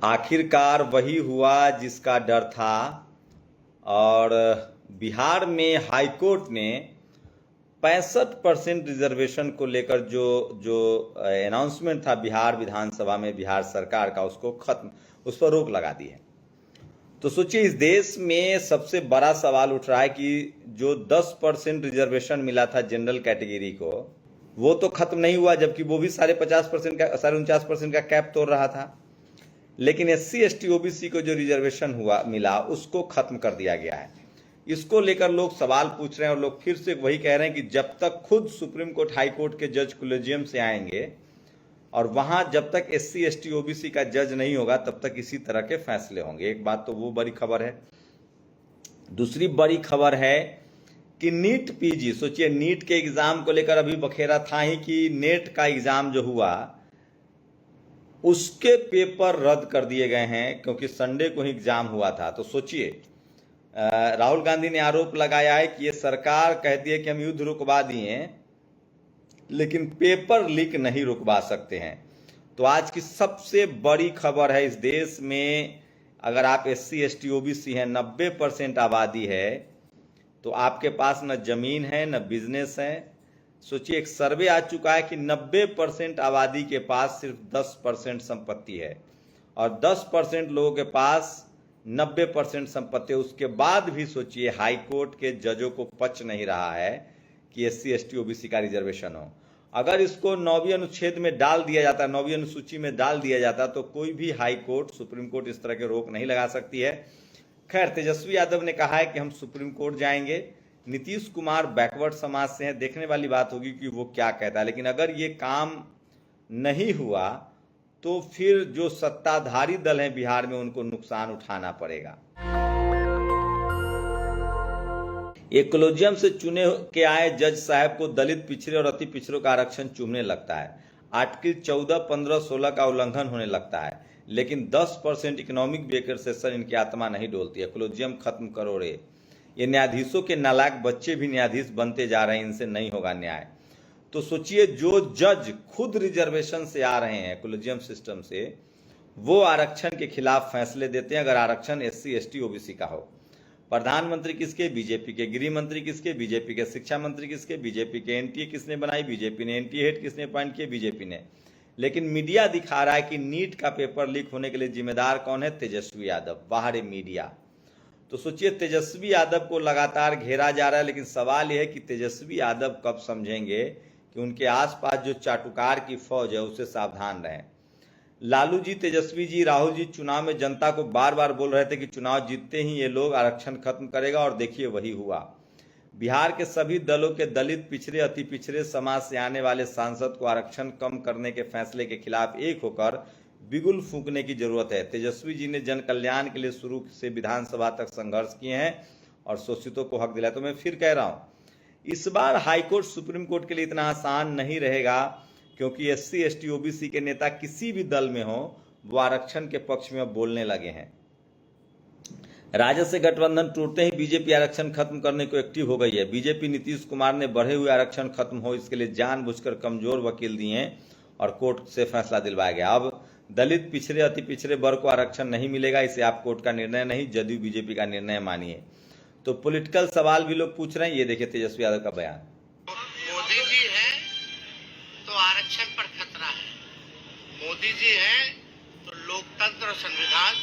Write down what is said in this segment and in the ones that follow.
आखिरकार वही हुआ जिसका डर था। और बिहार में हाईकोर्ट ने 65% रिजर्वेशन को लेकर जो अनाउंसमेंट था बिहार विधानसभा में बिहार सरकार का, उसको खत्म, उस पर रोक लगा दी है। तो सोचिए, इस देश में सबसे बड़ा सवाल उठ रहा है कि जो 10% रिजर्वेशन मिला था जनरल कैटेगरी को, वो तो खत्म नहीं हुआ, जबकि वो भी 49% का कैप तोड़ रहा था। लेकिन SC ST OBC को जो रिजर्वेशन मिला उसको खत्म कर दिया गया है। इसको लेकर लोग सवाल पूछ रहे हैं और लोग फिर से वही कह रहे हैं कि जब तक खुद सुप्रीम कोर्ट हाई कोर्ट के जज कोलेजियम से आएंगे और वहां जब तक SC ST OBC का जज नहीं होगा तब तक इसी तरह के फैसले होंगे। एक बात तो वो बड़ी खबर है। दूसरी बड़ी खबर है कि नीट PG, सोचिए नीट के एग्जाम को लेकर अभी बखेरा था ही कि नेट का एग्जाम जो हुआ उसके पेपर रद्द कर दिए गए हैं क्योंकि संडे को ही एग्जाम हुआ था। तो सोचिए, राहुल गांधी ने आरोप लगाया है कि ये सरकार कहती है कि हम युद्ध रुकवा दिए लेकिन पेपर लीक नहीं रुकवा सकते हैं। तो आज की सबसे बड़ी खबर है, इस देश में अगर आप SC ST OBC हैं, 90% आबादी है, तो आपके पास न जमीन है न बिजनेस है। सोचिए, एक सर्वे आ चुका है कि 90% आबादी के पास सिर्फ 10% संपत्ति है और 10% लोगों के पास 90% संपत्ति है। उसके बाद भी सोचिए, हाई कोर्ट के जजों को पच नहीं रहा है कि SC ST OBC का रिजर्वेशन हो। अगर इसको 9वीं अनुच्छेद में डाल दिया जाता, 9वीं अनुसूची में डाल दिया जाता, तो कोई भी हाई कोर्ट, सुप्रीम कोर्ट इस तरह के रोक नहीं लगा सकती है। खैर, तेजस्वी यादव ने कहा है कि हम सुप्रीम कोर्ट जाएंगे। नीतीश कुमार बैकवर्ड समाज से हैं, देखने वाली बात होगी कि वो क्या कहता है। लेकिन अगर ये काम नहीं हुआ तो फिर जो सत्ताधारी दल हैं बिहार में उनको नुकसान उठाना पड़ेगा। एक कोलेजियम से चुने के आए जज साहब को दलित, पिछड़े और अति पिछड़ों का आरक्षण चुभने लगता है। आर्टिकल 14, 15, 16 का उल्लंघन होने लगता है, लेकिन 10% इकोनॉमिक बैकवर्ड सेक्शन इनकी आत्मा नहीं डोलती है। कोलेजियम खत्म करो रे। ये न्यायाधीशों के नालायक बच्चे भी न्यायाधीश बनते जा रहे हैं, इनसे नहीं होगा न्याय। तो सोचिए, जो जज खुद रिजर्वेशन से आ रहे हैं, कोलेजियम सिस्टम से, वो आरक्षण के खिलाफ फैसले देते हैं अगर आरक्षण SC ST OBC का हो। प्रधानमंत्री किसके? बीजेपी के। गृह मंत्री किसके? बीजेपी के। शिक्षा मंत्री किसके? बीजेपी के। NTA किसने बनाई? बीजेपी ने। NTA हेड किसने अपॉइंट किए? बीजेपी ने। लेकिन मीडिया दिखा रहा है कि नीट का पेपर लीक होने के लिए जिम्मेदार कौन है? तेजस्वी यादव। बाहर है मीडिया। तो सोचिए, तेजस्वी यादव को लगातार घेरा जा रहा है, लेकिन सवाल यह है कि तेजस्वी यादव कब समझेंगे कि उनके आसपास जो चाटुकार की फौज है उससे सावधान रहें। लालू जी, तेजस्वी जी, राहुल जी चुनाव में जनता को बार बार बोल रहे थे कि चुनाव जीतते ही ये लोग आरक्षण खत्म करेगा, और देखिए वही हुआ। बिहार के सभी दलों के दलित, पिछड़े, अति पिछड़े समाज से आने वाले सांसद को आरक्षण कम करने के फैसले के खिलाफ एक होकर बिगुल फूंकने की जरूरत है। तेजस्वी जी ने जन कल्याण के लिए शुरू से विधानसभा तक संघर्ष किए हैं और शोषितों को हक दिलाया। तो मैं फिर कह रहा हूं, इस बार हाईकोर्ट सुप्रीम कोर्ट के लिए इतना आसान नहीं रहेगा, क्योंकि SC ST OBC के नेता किसी भी दल में हो, वो आरक्षण के पक्ष में अब बोलने लगे हैं। राजद से गठबंधन टूटते ही बीजेपी आरक्षण खत्म करने को एक्टिव हो गई है। बीजेपी नीतीश कुमार ने बढ़े हुए आरक्षण खत्म हो इसके लिए जानबूझकर कमजोर वकील दिए हैं और कोर्ट से फैसला दिलवाया गया। अब दलित, पिछड़े, अति पिछड़े वर्ग को आरक्षण नहीं मिलेगा। इसे आप कोर्ट का निर्णय नहीं, जदयू बीजेपी का निर्णय मानिए। तो पॉलिटिकल सवाल भी लोग पूछ रहे हैं। ये देखिए तेजस्वी यादव का बयान। मोदी जी है तो आरक्षण पर खतरा है, मोदी जी है तो लोकतंत्र और संविधान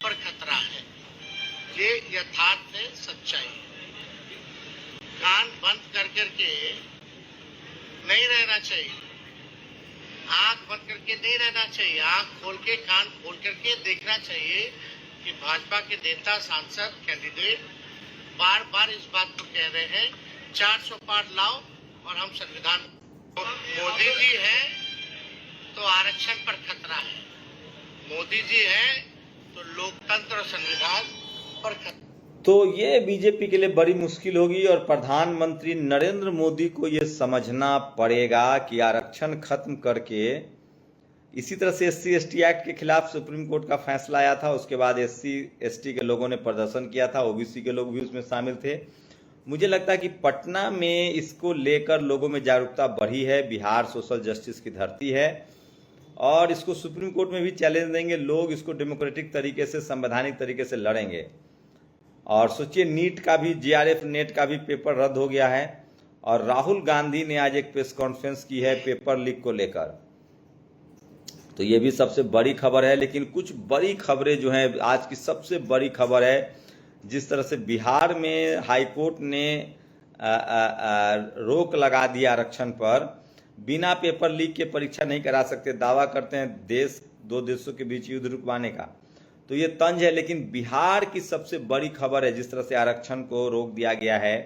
पर खतरा है। ये यथार्थ है, सच्चाई। कान बंद कर करके नहीं रहना चाहिए, आंख बंद करके नहीं रहना चाहिए, आंख खोल के, कान खोल करके देखना चाहिए कि भाजपा के नेता, सांसद, कैंडिडेट बार बार इस बात को कह रहे हैं 400 पार लाओ और हम संविधान। मोदी जी है तो आरक्षण पर खतरा है, मोदी जी है तो लोकतंत्र और संविधान पर खतरा। तो ये बीजेपी के लिए बड़ी मुश्किल होगी और प्रधानमंत्री नरेंद्र मोदी को ये समझना पड़ेगा कि आरक्षण खत्म करके, इसी तरह से SC ST एक्ट के खिलाफ सुप्रीम कोर्ट का फैसला आया था, उसके बाद SC ST के लोगों ने प्रदर्शन किया था, OBC के लोग भी उसमें शामिल थे। मुझे लगता है कि पटना में इसको लेकर लोगों में जागरूकता बढ़ी है। बिहार सोशल जस्टिस की धरती है और इसको सुप्रीम कोर्ट में भी चैलेंज देंगे लोग, इसको डेमोक्रेटिक तरीके से, संवैधानिक तरीके से लड़ेंगे। और सोचिए नीट का भी, जेआरएफ नेट का भी पेपर रद्द हो गया है और राहुल गांधी ने आज एक प्रेस कॉन्फ्रेंस की है पेपर लीक को लेकर। तो ये भी सबसे बड़ी खबर है। लेकिन कुछ बड़ी खबरें जो हैं, आज की सबसे बड़ी खबर है जिस तरह से बिहार में हाईकोर्ट ने रोक लगा दिया आरक्षण पर, बिना पेपर लीक के परीक्षा नहीं करा सकते, दावा करते हैं दो देशों के बीच युद्ध रुकवाने का। तो ये तंज है। लेकिन बिहार की सबसे बड़ी खबर है जिस तरह से आरक्षण को रोक दिया गया है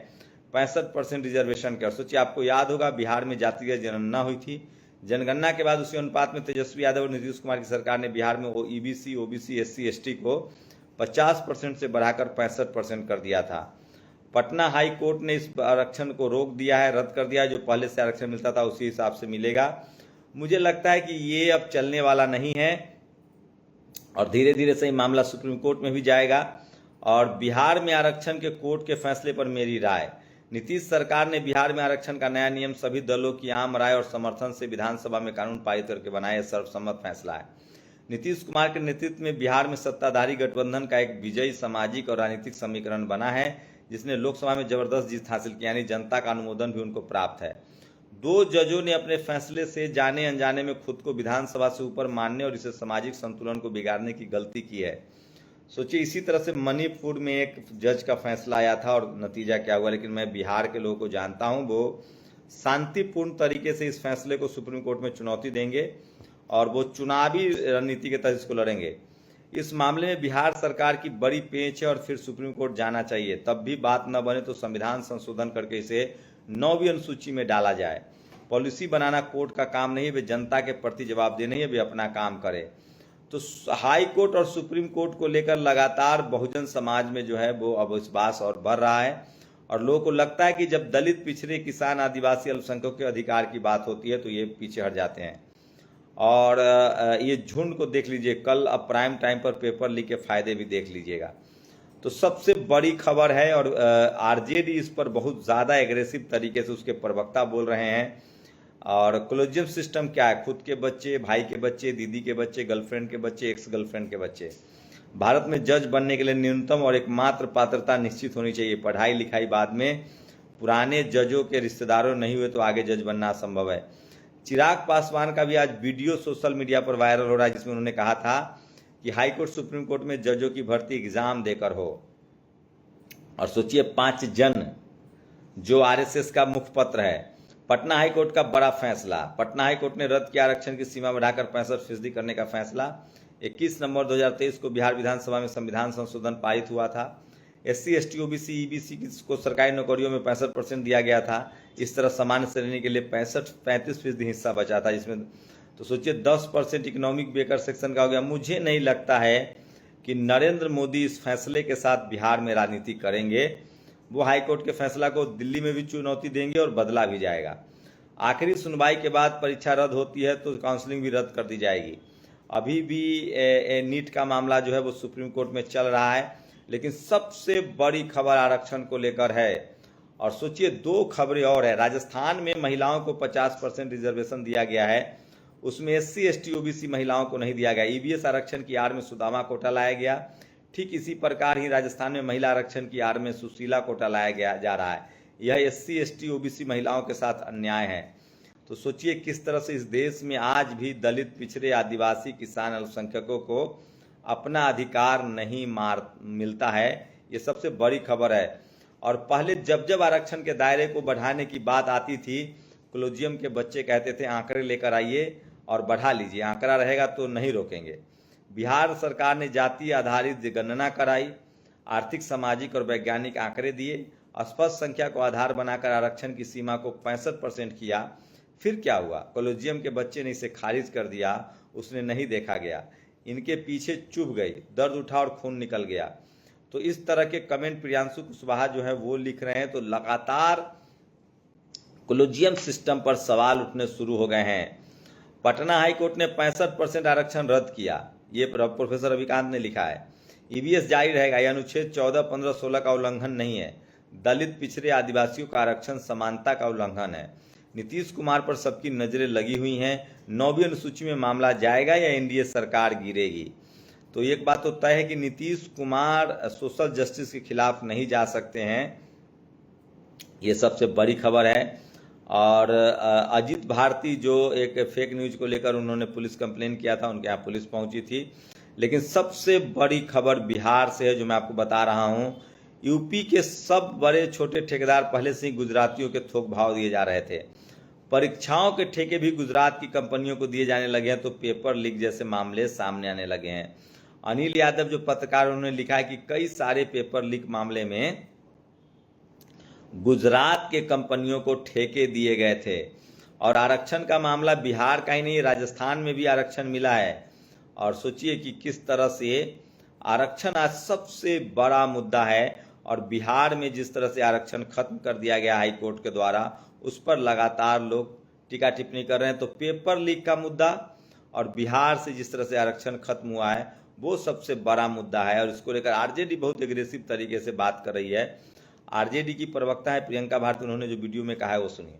65% रिजर्वेशन का। सोचिए, आपको याद होगा बिहार में जातीय जनगणना हुई थी, जनगणना के बाद उसी अनुपात में तेजस्वी यादव और नीतीश कुमार की सरकार ने बिहार में ईबीसी, ओबीसी, एससी, एसटी को 50% से बढ़ाकर 65% कर दिया था। पटना हाई कोर्ट ने इस आरक्षण को रोक दिया है, रद्द कर दिया है। जो पहले से आरक्षण मिलता था उसी हिसाब से मिलेगा। मुझे लगता है कि ये अब चलने वाला नहीं है और धीरे धीरे से मामला सुप्रीम कोर्ट में भी जाएगा। और बिहार में आरक्षण के कोर्ट के फैसले पर मेरी राय, नीतीश सरकार ने बिहार में आरक्षण का नया नियम सभी दलों की आम राय और समर्थन से विधानसभा में कानून पारित करके बनाया, सर्वसम्मत फैसला है। नीतीश कुमार के नेतृत्व में बिहार में सत्ताधारी गठबंधन का एक विजयी सामाजिक और राजनीतिक समीकरण बना है जिसने लोकसभा में जबरदस्त जीत हासिल की, यानी जनता का अनुमोदन भी उनको प्राप्त है। 2 जजों ने अपने फैसले से जाने अनजाने में खुद को विधानसभा से ऊपर मानने और इसे सामाजिक संतुलन को बिगाड़ने की गलती की है। सोचिए, इसी तरह से मणिपुर में एक जज का फैसला आया था और नतीजा क्या हुआ। लेकिन मैं बिहार के लोगों को जानता हूं, वो शांतिपूर्ण तरीके से इस फैसले को सुप्रीम कोर्ट में चुनौती देंगे और वो चुनावी रणनीति के तहत इसको लड़ेंगे। इस मामले में बिहार सरकार की बड़ी पेंच है और फिर सुप्रीम कोर्ट जाना चाहिए। तब भी बात न बने तो संविधान संशोधन करके इसे 9वीं अनुसूची में डाला जाए। पॉलिसी बनाना कोर्ट का काम नहीं है, वे जनता के प्रति जवाबदेह नहीं है, वे अपना काम करे। तो हाई कोर्ट और सुप्रीम कोर्ट को लेकर लगातार बहुजन समाज में जो है वो अविश्वास और बढ़ रहा है और लोगों को लगता है कि जब दलित, पिछड़े, किसान, आदिवासी, अल्पसंख्यकों के अधिकार की बात होती है तो ये पीछे हट जाते हैं। और ये झुंड को देख लीजिए, कल अब प्राइम टाइम पर पेपर लीक के फायदे भी देख लीजिएगा। तो सबसे बड़ी खबर है और आरजेडी इस पर बहुत ज़्यादा एग्रेसिव तरीके से उसके प्रवक्ता बोल रहे हैं। और कॉलेजियम सिस्टम क्या है? खुद के बच्चे, भाई के बच्चे, दीदी के बच्चे, गर्लफ्रेंड के बच्चे, एक्स गर्लफ्रेंड के बच्चे। भारत में जज बनने के लिए न्यूनतम और एकमात्र पात्रता निश्चित होनी चाहिए। पढ़ाई लिखाई बाद में। पुराने जजों के रिश्तेदारों नहीं हुए तो आगे जज बनना असंभव है। चिराग पासवान का भी आज वीडियो सोशल मीडिया पर वायरल हो रहा है जिसमें उन्होंने कहा था कि हाईकोर्ट, सुप्रीम कोर्ट में जजों की भर्ती एग्जाम देकर हो। और सोचिए, 5 जन जो आरएसएस का मुखपत्र है। पटना हाईकोर्ट का बड़ा फैसला, पटना हाईकोर्ट ने रद्द किया आरक्षण की सीमा बढ़ाकर 65% करने का फैसला। 21 नवंबर 2023 को बिहार विधानसभा में संविधान संशोधन पारित हुआ था। एससी, एसटी, ओबीसी, ईबीसी को सरकारी नौकरियों में 65% दिया गया था। इस तरह सामान्य श्रेणी के लिए 35% हिस्सा बचा था जिसमें, तो सोचिए 10% इकोनॉमिक बेकर सेक्शन का हो गया। मुझे नहीं लगता है कि नरेंद्र मोदी इस फैसले के साथ बिहार में राजनीति करेंगे। वो हाईकोर्ट के फैसला को दिल्ली में भी चुनौती देंगे और बदला भी जाएगा। आखिरी सुनवाई के बाद परीक्षा रद्द होती है तो काउंसलिंग भी रद्द कर दी जाएगी। अभी भी नीट का मामला जो है वो सुप्रीम कोर्ट में चल रहा है। लेकिन सबसे बड़ी खबर आरक्षण को लेकर है। और सोचिए, 2 खबरें और है। राजस्थान में महिलाओं को 50% रिजर्वेशन दिया गया है, उसमें एससी, एसटी, ओबीसी महिलाओं को नहीं दिया गया। ईबीएस आरक्षण की आड़ में सुदामा कोटा लाया गया। ठीक इसी प्रकार ही राजस्थान में महिला आरक्षण की आड़ में सुशीला कोटा लाया गया जा रहा है। यह एससी, एसटी, ओबीसी महिलाओं के साथ अन्याय है। तो सोचिए किस तरह से इस देश में आज भी दलित, पिछड़े, आदिवासी, किसान, अल्पसंख्यकों को अपना अधिकार नहीं मिलता है। ये सबसे बड़ी खबर है। और पहले जब आरक्षण के दायरे को बढ़ाने की बात आती थी, कॉलेजियम के बच्चे कहते थे आंकड़े लेकर आइए और बढ़ा लीजिए, आंकड़ा रहेगा तो नहीं रोकेंगे। बिहार सरकार ने जाति आधारित गणना कराई, आर्थिक, सामाजिक और वैज्ञानिक आंकड़े दिए, स्पष्ट संख्या को आधार बनाकर आरक्षण की सीमा को 65% किया। फिर क्या हुआ? कॉलेजियम के बच्चे ने इसे खारिज कर दिया, उसने नहीं देखा गया, इनके पीछे चुभ गई, दर्द उठा और खून निकल गया। तो इस तरह के कमेंट प्रियांशु कुशवाहा जो है वो लिख रहे हैं। तो लगातार कॉलेजियम सिस्टम पर सवाल उठने शुरू हो गए हैं। पटना हाईकोर्ट ने 65% आरक्षण रद्द किया, ये प्रोफेसर रविकांत ने लिखा है। ईबीएस जारी रहेगा, यह अनुच्छेद 14, 15, 16 का उल्लंघन नहीं है। दलित, पिछड़े, आदिवासियों का आरक्षण समानता का उल्लंघन है। नीतीश कुमार पर सबकी नजरें लगी हुई हैं। 9वीं अनुसूची में मामला जाएगा या एनडीए सरकार गिरेगी। तो एक बात तो तय है कि नीतीश कुमार सोशल जस्टिस के खिलाफ नहीं जा सकते हैं, ये सबसे बड़ी खबर है। और अजित भारती जो एक फेक न्यूज को लेकर उन्होंने पुलिस कंप्लेन किया था, उनके यहाँ पुलिस पहुंची थी। लेकिन सबसे बड़ी खबर बिहार से है जो मैं आपको बता रहा हूं। यूपी के सब बड़े छोटे ठेकेदार पहले से ही गुजरातियों के थोक भाव दिए जा रहे थे। परीक्षाओं के ठेके भी गुजरात की कंपनियों को दिए जाने लगे हैं, तो पेपर लीक जैसे मामले सामने आने लगे हैं। अनिल यादव जो पत्रकार, उन्होंने लिखा है कि कई सारे पेपर लीक मामले में गुजरात के कंपनियों को ठेके दिए गए थे। और आरक्षण का मामला बिहार का ही नहीं, राजस्थान में भी आरक्षण मिला है। और सोचिए कि किस तरह से आरक्षण आज सबसे बड़ा मुद्दा है, और बिहार में जिस तरह से आरक्षण खत्म कर दिया गया हाई कोर्ट के द्वारा, उस पर लगातार लोग टीका टिप्पणी कर रहे हैं। तो पेपर लीक का मुद्दा और बिहार से जिस तरह से आरक्षण खत्म हुआ है, वो सबसे बड़ा मुद्दा है। और इसको लेकर आरजेडी बहुत एग्रेसिव तरीके से बात कर रही है। आरजेडी की प्रवक्ता है प्रियंका भारती, उन्होंने जो वीडियो में कहा है वो सुनिए।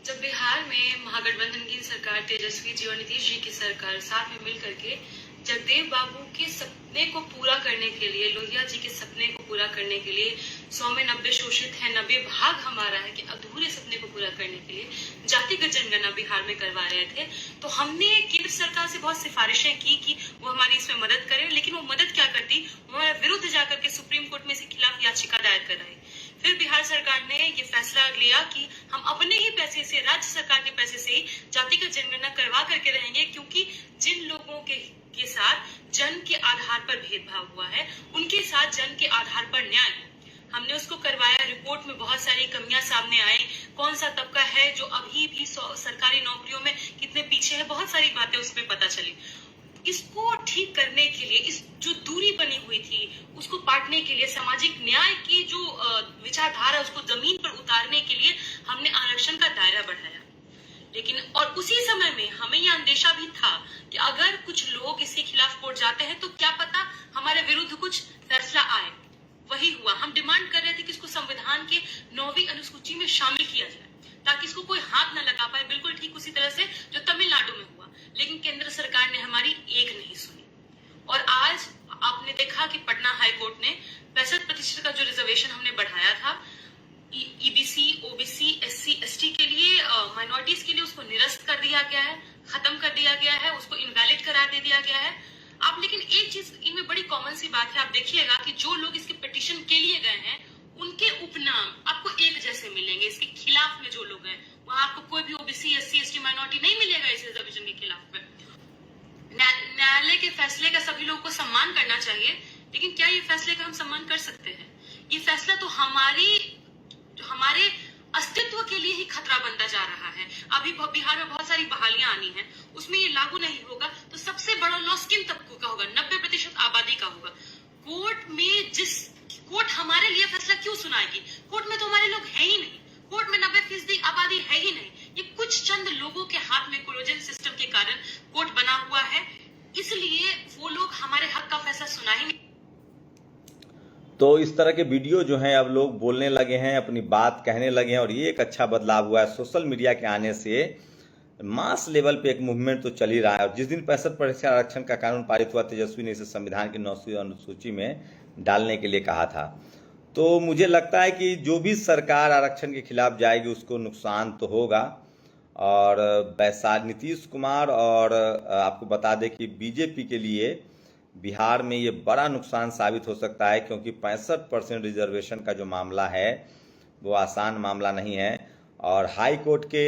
जब बिहार में महागठबंधन की सरकार, तेजस्वी जी और नीतीश जी की सरकार साथ में मिलकर के जगदेव बाबू के सपने को पूरा करने के लिए, लोहिया जी के सपने को पूरा करने के लिए 100 में 90 शोषित है, 90 भाग हमारा है कि अधूरे सपने को पूरा करने के लिए जातिगत जनगणना बिहार में करवा रहे थे, तो हमने केंद्र सरकार से बहुत सिफारिशें की कि वो हमारी इसमें मदद करे। लेकिन वो मदद क्या करती, वो हमारे विरुद्ध जाकर के सुप्रीम कोर्ट में इसके खिलाफ याचिका दायर कर रही। फिर बिहार सरकार ने ये फैसला लिया कि हम अपने ही पैसे से, राज्य सरकार के पैसे से ही जातिगत जनगणना करवा करके रहेंगे, क्योंकि जिन लोगों के साथ जन्म के आधार पर भेदभाव हुआ है, उनके साथ जन्म के आधार पर न्याय हो। हमने उसको करवाया। रिपोर्ट में बहुत सारी कमियां सामने आई। कौन सा तबका है जो अभी भी सरकारी नौकरियों में कितने पीछे है, बहुत सारी बातें उसमें पता चली। इसको ठीक करने के लिए, इस जो दूरी बनी हुई थी उसको पाटने के लिए, सामाजिक न्याय की जो विचारधारा उसको जमीन पर उतारने के लिए हमने आरक्षण का दायरा बढ़ाया। लेकिन और उसी समय में हमें यह अंदेशा भी था कि अगर कुछ लोग इसके खिलाफ कोर्ट जाते हैं तो क्या पता हमारे विरुद्ध कुछ फैसला आए। वही हुआ। हम डिमांड कर रहे थे कि इसको संविधान के 9वीं अनुसूची में शामिल किया जाए, ताकि इसको कोई हाथ न लगा पाए, बिल्कुल ठीक उसी तरह से जो तमिलनाडु में हुआ। लेकिन केंद्र सरकार ने हमारी एक नहीं सुनी। और आज आपने देखा कि पटना हाई कोर्ट ने 65% का जो रिजर्वेशन हमने बढ़ाया था ईबीसी, ओबीसी, एससी, एसटी के लिए, माइनॉरिटीज के लिए, उसको निरस्त कर दिया गया है, खत्म कर दिया गया है, उसको इनवैलिड करार दे दिया गया है। आप लेकिन एक चीज इनमें बड़ी कॉमन सी बात है, आप देखिएगा कि जो लोग इसके पिटीशन के लिए गए हैं उनके उपनाम आपको एक जैसे मिलेंगे। इसके खिलाफ में जो लोग हैं वहां आपको कोई भी ओबीसी, एससी, एसटी, माइनॉरिटी नहीं मिलेगा इस रिजर्वेशन के खिलाफ में। न्यायालय के फैसले का सभी लोगों को सम्मान करना चाहिए, लेकिन क्या ये फैसले का हम सम्मान कर सकते हैं? ये फैसला तो हमारे अस्तित्व के लिए ही खतरा बनता जा रहा है। अभी बिहार में बहुत सारी बहालियां आनी है, उसमें ये लागू नहीं होगा तो सबसे बड़ा लॉस किन तबकों का होगा? 90% आबादी का होगा। कोर्ट हमारे लिए फैसला क्यों सुनाएगी? कोर्ट में तो हमारे लोग है ही नहीं। कोर्ट में 90% आबादी है ही नहीं। ये कुछ चंद लोगों के हाथ में कोलोजन सिस्टम के कारण कोर्ट बना हुआ है, इसलिए वो लोग हमारे हक का फैसला सुना ही नहीं। तो इस तरह के वीडियो जो हैं अब लोग बोलने लगे हैं, अपनी बात कहने लगे हैं, और ये एक अच्छा बदलाव हुआ है। सोशल मीडिया के आने से मास लेवल पे एक मूवमेंट तो चल ही रहा है। और जिस दिन 65% आरक्षण का कानून पारित हुआ, तेजस्वी ने इसे संविधान की 9वीं अनुसूची में डालने के लिए कहा था। तो मुझे लगता है कि जो भी सरकार आरक्षण के खिलाफ जाएगी उसको नुकसान तो होगा। और वैसा नीतीश कुमार और आपको बता दें कि बीजेपी के लिए बिहार में ये बड़ा नुकसान साबित हो सकता है, क्योंकि 65% रिजर्वेशन का जो मामला है वो आसान मामला नहीं है। और हाई कोर्ट के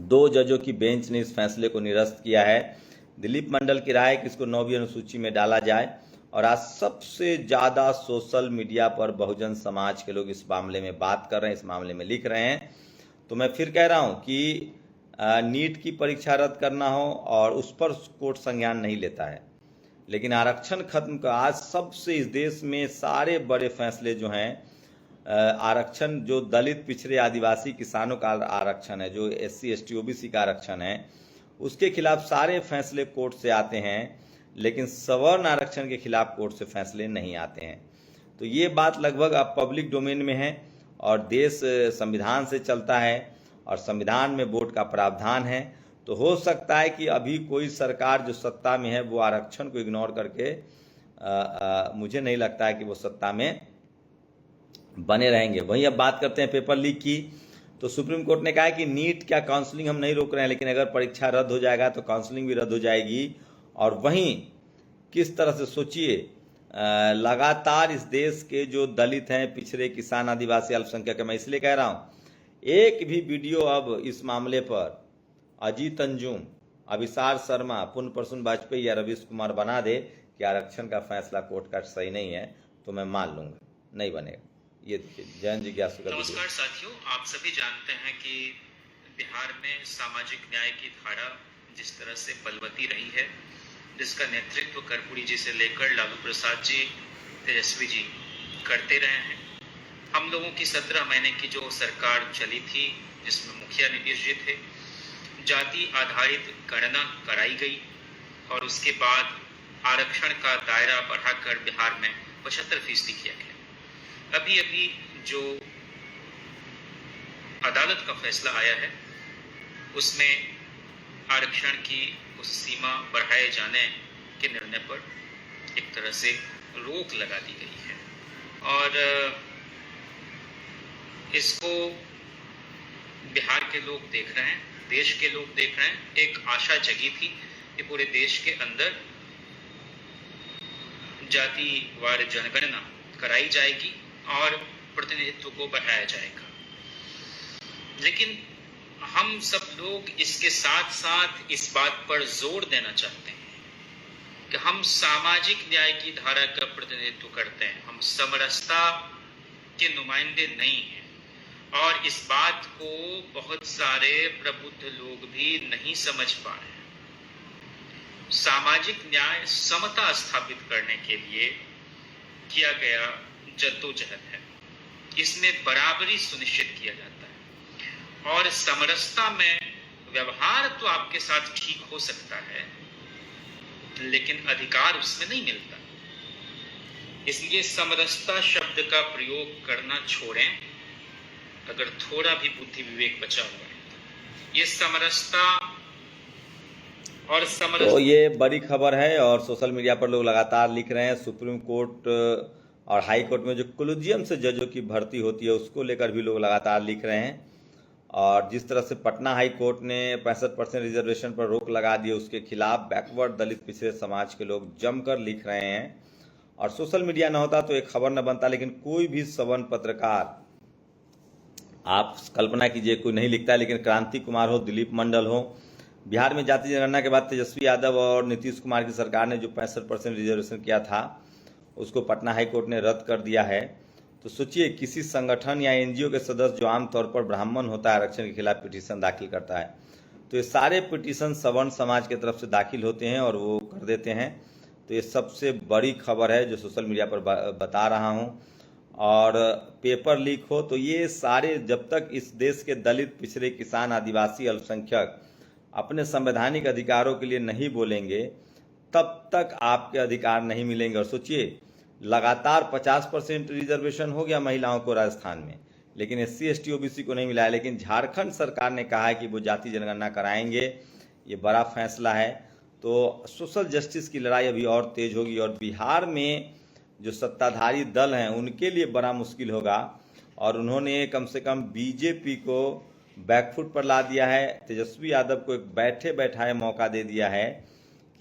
2 जजों की बेंच ने इस फैसले को निरस्त किया है। दिलीप मंडल की राय कि इसको 9वीं अनुसूची में डाला जाए। और आज सबसे ज़्यादा सोशल मीडिया पर बहुजन समाज के लोग इस मामले में बात कर रहे हैं, इस मामले में लिख रहे हैं। तो मैं फिर कह रहा हूँ कि नीट की परीक्षा रद्द करना हो और उस पर कोर्ट संज्ञान नहीं लेता है, लेकिन आरक्षण खत्म का आज सबसे इस देश में सारे बड़े फैसले जो हैं, आरक्षण जो दलित, पिछड़े, आदिवासी, किसानों का आरक्षण है, जो एससी, एसटी, ओबीसी का आरक्षण है, उसके खिलाफ सारे फैसले कोर्ट से आते हैं, लेकिन सवर्ण आरक्षण के खिलाफ कोर्ट से फैसले नहीं आते हैं। तो ये बात लगभग अब पब्लिक डोमेन में है और देश संविधान से चलता है। और संविधान में वोट का प्रावधान है। तो हो सकता है कि अभी कोई सरकार जो सत्ता में है वो आरक्षण को इग्नोर करके मुझे नहीं लगता है कि वो सत्ता में बने रहेंगे। वहीं अब बात करते हैं पेपर लीक की। तो सुप्रीम कोर्ट ने कहा है कि नीट क्या काउंसलिंग हम नहीं रोक रहे हैं, लेकिन अगर परीक्षा रद्द हो जाएगा तो काउंसलिंग भी रद्द हो जाएगी। और वहीं किस तरह से सोचिए, लगातार इस देश के जो दलित हैं, पिछड़े, किसान, आदिवासी, अल्पसंख्यक, मैं इसलिए कह रहा हूँ, एक भी वीडियो अब इस मामले पर अजीत अंजुम, अभिसार शर्मा, पुण्य प्रसून वाजपेयी या रवीश कुमार बना दे कि आरक्षण का फैसला कोर्ट का सही नहीं है, तो मैं मान लूंगा, नहीं बनेगा। ये जैन जिज्ञासु का नमस्कार साथियों, आप सभी जानते हैं कि बिहार में सामाजिक न्याय की धारा जिस तरह से बलवती रही है, जिसका नेतृत्व कर्पूरी जी से लेकर लालू प्रसाद जी, तेजस्वी जी करते रहे हैं। हम लोगों की 17 महीने की जो सरकार चली थी, जिसमें मुखिया नीतीश जी थे, जाति आधारित गणना कराई गई और उसके बाद आरक्षण का दायरा बढ़ाकर बिहार में 75% किया गया। अभी अभी जो अदालत का फैसला आया है उसमें आरक्षण की उस सीमा बढ़ाए जाने के निर्णय पर एक तरह से रोक लगा दी गई है और इसको बिहार के लोग देख रहे हैं, देश के लोग देख रहे हैं। एक आशा जगी थी कि पूरे देश के अंदर जातिवार जनगणना कराई जाएगी और प्रतिनिधित्व को बढ़ाया जाएगा, लेकिन हम सब लोग इसके साथ साथ इस बात पर जोर देना चाहते हैं कि हम सामाजिक न्याय की धारा का प्रतिनिधित्व करते हैं, हम समरसता के नुमाइंदे नहीं हैं। और इस बात को बहुत सारे प्रबुद्ध लोग भी नहीं समझ पा रहे हैं। सामाजिक न्याय, समता स्थापित करने के लिए किया गया जद्दोजहद है, इसमें बराबरी सुनिश्चित किया जाता है और समरसता में व्यवहार तो आपके साथ ठीक हो सकता है, लेकिन अधिकार उसमें नहीं मिलता। इसलिए समरसता शब्द का प्रयोग करना छोड़ें, अगर थोड़ा भी बुद्धि विवेक बचा हुआ है। ये समरसता और तो ये बड़ी खबर है और सोशल मीडिया पर लोग लगातार लिख रहे हैं। सुप्रीम कोर्ट और हाई कोर्ट में जो कोलिजियम से जजों की भर्ती होती है उसको लेकर भी लोग लगातार लिख रहे हैं। और जिस तरह से पटना हाई कोर्ट ने 65% रिजर्वेशन पर रोक लगा दी, उसके खिलाफ बैकवर्ड दलित पिछड़े समाज के लोग जमकर लिख रहे हैं। और सोशल मीडिया न होता तो एक खबर न बनता, लेकिन कोई भी सवन पत्रकार, आप कल्पना कीजिए, कोई नहीं लिखता है, लेकिन क्रांति कुमार हो, दिलीप मंडल हो, बिहार में जाति जनगणना के बाद तेजस्वी यादव और नीतीश कुमार की सरकार ने जो 65% रिजर्वेशन किया था उसको पटना हाई कोर्ट ने रद्द कर दिया है। तो सोचिए, किसी संगठन या एनजीओ के सदस्य जो आमतौर पर ब्राह्मण होता है आरक्षण के खिलाफ पिटीशन दाखिल करता है, तो ये सारे पिटीशन सवर्ण समाज की तरफ से दाखिल होते हैं और वो कर देते हैं। तो ये सबसे बड़ी खबर है जो सोशल मीडिया पर बता रहा हूँ। और पेपर लीक हो तो ये सारे, जब तक इस देश के दलित, पिछड़े, किसान, आदिवासी, अल्पसंख्यक अपने संवैधानिक अधिकारों के लिए नहीं बोलेंगे, तब तक आपके अधिकार नहीं मिलेंगे। और सोचिए, लगातार 50% रिजर्वेशन हो गया महिलाओं को राजस्थान में, लेकिन SC ST OBC को नहीं मिला है। लेकिन झारखंड सरकार ने कहा है कि वो जाति जनगणना कराएंगे, ये बड़ा फैसला है। तो सोशल जस्टिस की लड़ाई अभी और तेज होगी और बिहार में जो सत्ताधारी दल हैं उनके लिए बड़ा मुश्किल होगा। और उन्होंने कम से कम बीजेपी को बैकफुट पर ला दिया है, तेजस्वी यादव को एक बैठे बैठाए मौका दे दिया है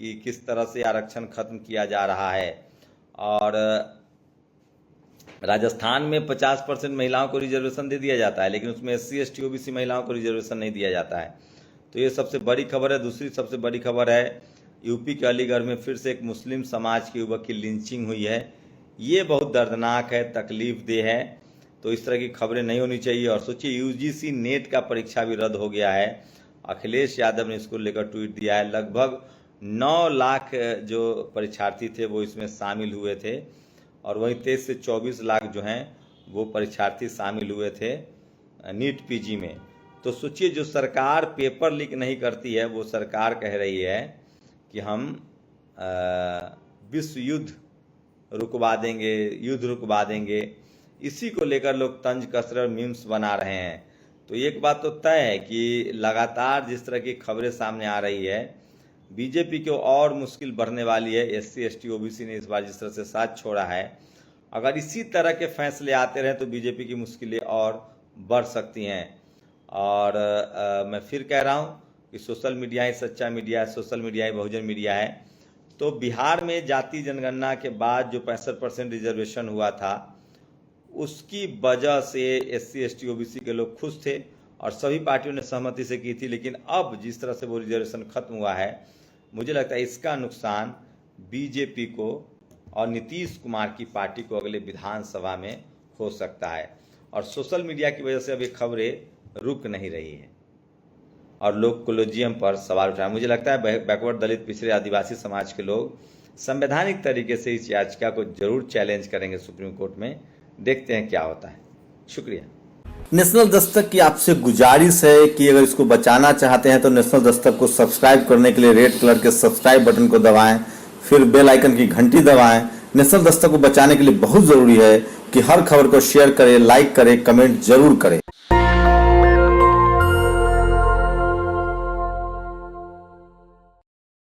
कि किस तरह से आरक्षण खत्म किया जा रहा है। और राजस्थान में 50% महिलाओं को रिजर्वेशन दे दिया जाता है, लेकिन उसमें SC ST OBC महिलाओं को रिजर्वेशन नहीं दिया जाता है। तो ये सबसे बड़ी खबर है। दूसरी सबसे बड़ी खबर है, यूपी के अलीगढ़ में फिर से एक मुस्लिम समाज के युवक की लिंचिंग हुई है। ये बहुत दर्दनाक है, तकलीफदेह है। तो इस तरह की खबरें नहीं होनी चाहिए। और सोचिए, UGC नेट का परीक्षा भी रद्द हो गया है। अखिलेश यादव ने इसको लेकर ट्वीट दिया है। लगभग 9 लाख जो परीक्षार्थी थे वो इसमें शामिल हुए थे और वहीं 23 से 24 लाख जो हैं वो परीक्षार्थी शामिल हुए थे नीट PG में। तो सोचिए, जो सरकार पेपर लीक नहीं करती है वो सरकार कह रही है कि हम विश्व युद्ध रुकवा देंगे, युद्ध रुकवा देंगे। इसी को लेकर लोग तंज कस रहे और मीम्स बना रहे हैं। तो एक बात तो तय है कि लगातार जिस तरह की खबरें सामने आ रही है, बीजेपी को और मुश्किल बढ़ने वाली है। SC ST OBC ने इस बार जिस तरह से साथ छोड़ा है, अगर इसी तरह के फैसले आते रहे तो बीजेपी की मुश्किलें और बढ़ सकती हैं। और मैं फिर कह रहा हूँ कि सोशल मीडिया ही सच्चा मीडिया है, सोशल मीडिया ही बहुजन मीडिया है। तो बिहार में जाति जनगणना के बाद जो 65% रिजर्वेशन हुआ था, उसकी वजह से SC ST OBC के लोग खुश थे और सभी पार्टियों ने सहमति से की थी। लेकिन अब जिस तरह से वो रिजर्वेशन खत्म हुआ है, मुझे लगता है इसका नुकसान बीजेपी को और नीतीश कुमार की पार्टी को अगले विधानसभा में हो सकता है। और सोशल मीडिया की वजह से अब ये खबरें रुक नहीं रही है और लोग कोलोजियम पर सवाल उठाए। मुझे लगता है बैकवर्ड, दलित, पिछड़े, आदिवासी समाज के लोग संवैधानिक तरीके से इस याचिका को जरूर चैलेंज करेंगे सुप्रीम कोर्ट में। देखते हैं क्या होता है। शुक्रिया। नेशनल दस्तक की आपसे गुजारिश है कि अगर इसको बचाना चाहते हैं तो नेशनल दस्तक को सब्सक्राइब करने के लिए रेड कलर के सब्सक्राइब बटन को दबाएं, फिर बेल आइकन की घंटी दबाएं। नेशनल दस्तक को बचाने के लिए बहुत जरूरी है कि हर खबर को शेयर करें, लाइक करें, कमेंट जरूर करें।